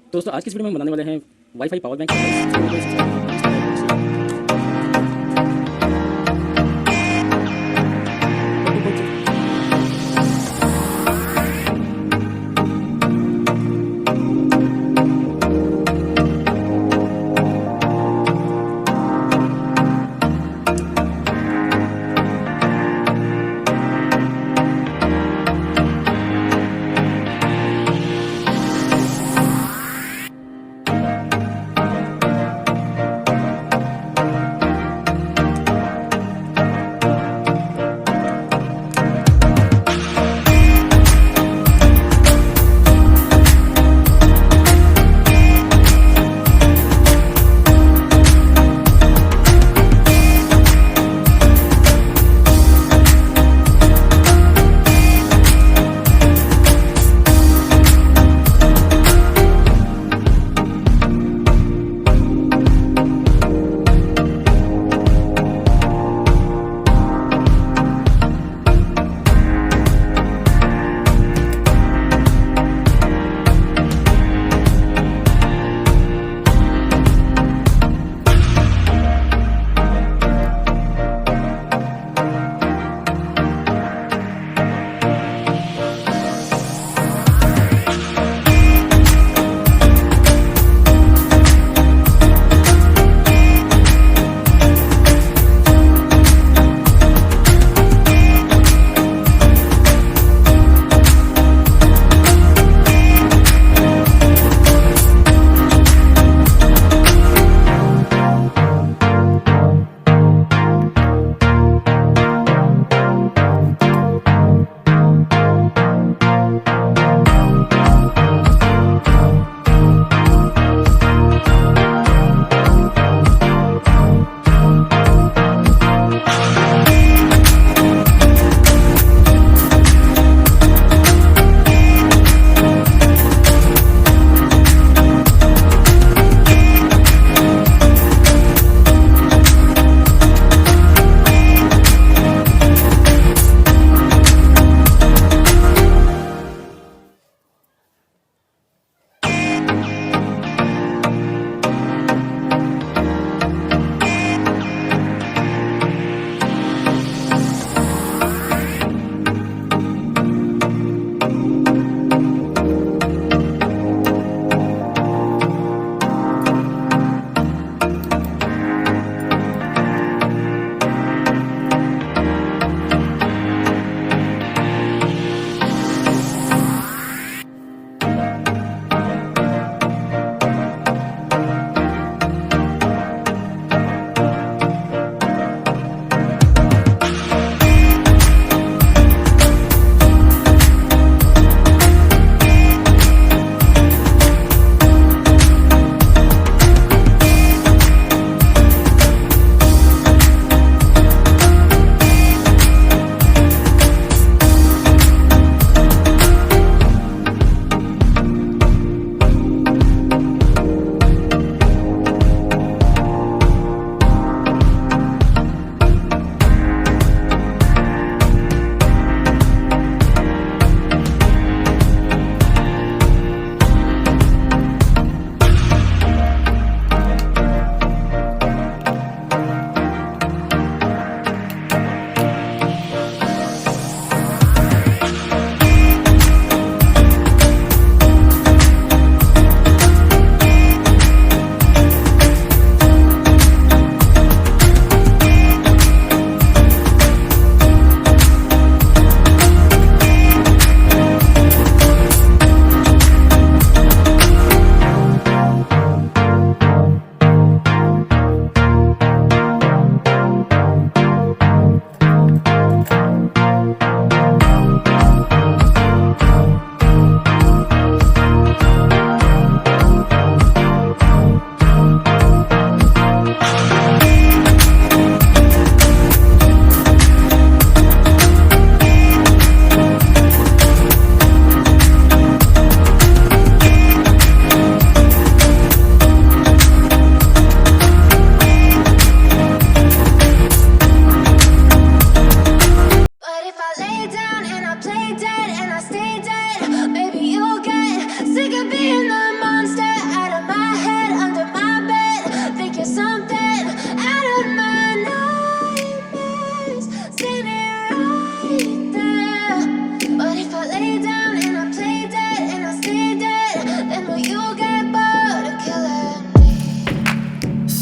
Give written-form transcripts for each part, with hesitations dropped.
तो दोस्तों आज की इस वीडियो में हम बनाने वाले हैं wifi power bank.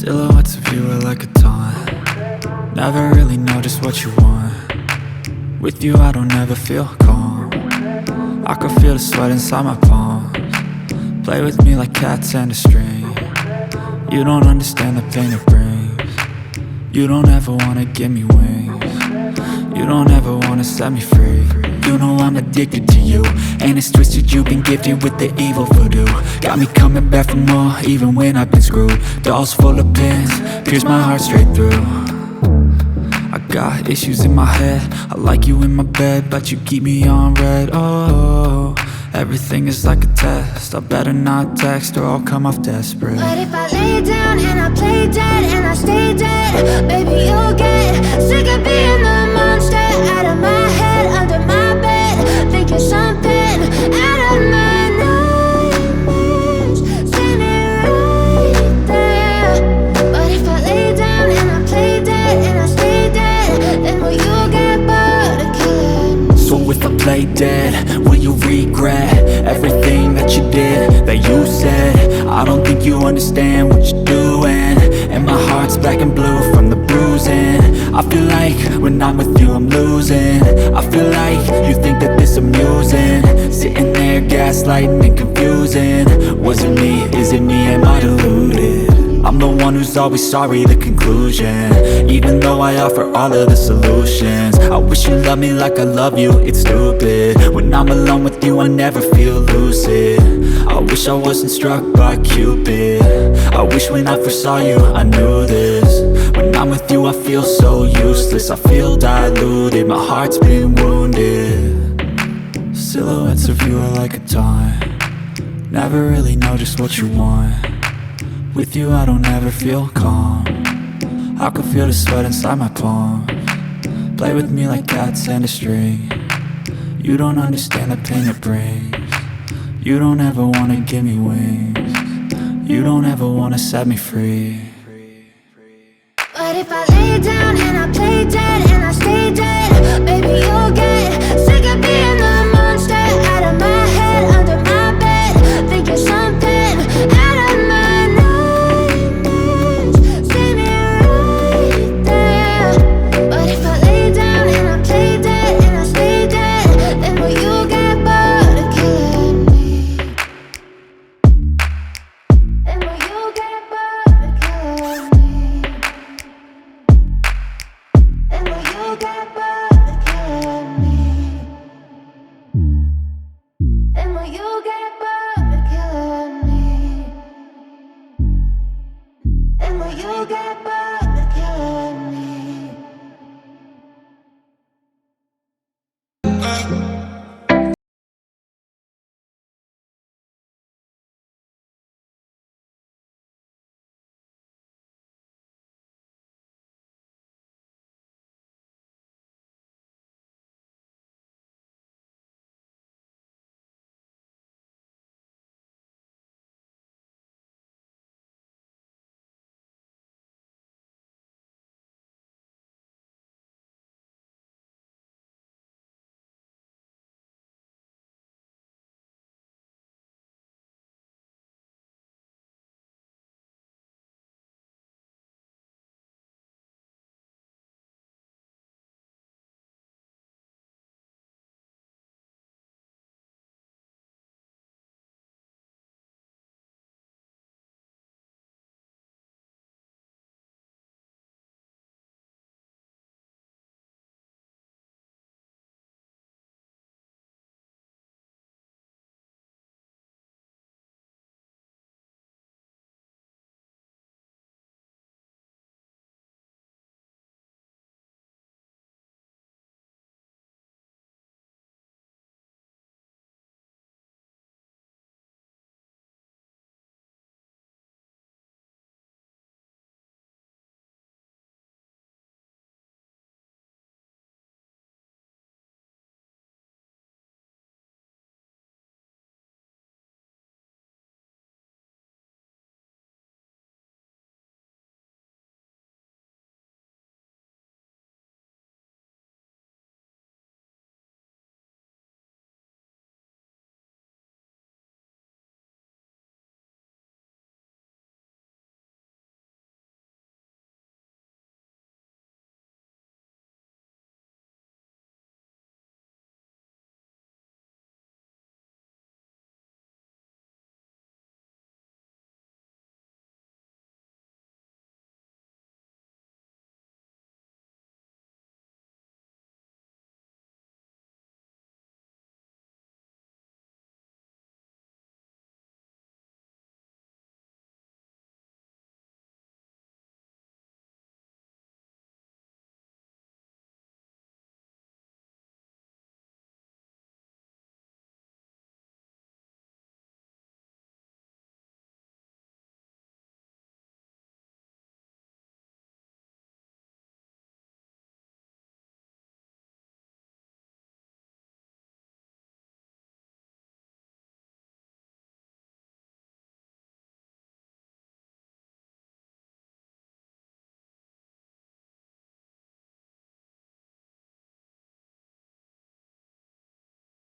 Silhouettes of you are like a taunt. Never really know just what you want. With you I don't ever feel calm. I can feel the sweat inside my palms. Play with me like cats and a string. You don't understand the pain it brings. You don't ever wanna give me wings. You don't ever wanna set me free. You know I'm addicted to you, and it's twisted, you've been gifted with the evil voodoo. Got me coming back for more, even when I've been screwed. Dolls full of pins, pierce my heart straight through. I got issues in my head, I like you in my bed, but you keep me on red. Oh, everything is like a test, I better not text or I'll come off desperate. But if I lay down and I play dead and I stay dead, baby you'll get sick of being the monster out of my head, under my bed, thinking something out of my nightmares, standing right there. But if I lay down and I play dead and I stay dead, then will you get bored of killing? So if I play dead, will you regret everything that you did, that you said? I don't think you understand what you're doing, and my heart's black and blue from the bruising. I feel like when I'm with you I'm losing. I feel like you think that this amusing, sitting there gaslighting and confusing. Was it me? Is it me? Am I deluded? I'm the one who's always sorry, the conclusion, even though I offer all of the solutions. I wish you loved me like I love you, it's stupid. When I'm alone with you I never feel lucid. I wish I wasn't struck by Cupid. I wish when I first saw you I knew this. When I'm with you I feel so useless, I feel diluted, my heart's been wounded. Silhouettes of you are like a taunt. Never really know just what you want. With you I don't ever feel calm. I can feel the sweat inside my palms. Play with me like cats and a string. You don't understand the pain it brings. You don't ever wanna give me wings. You don't ever wanna set me free. But if I lay down and I play dead and I stay dead, baby you'll get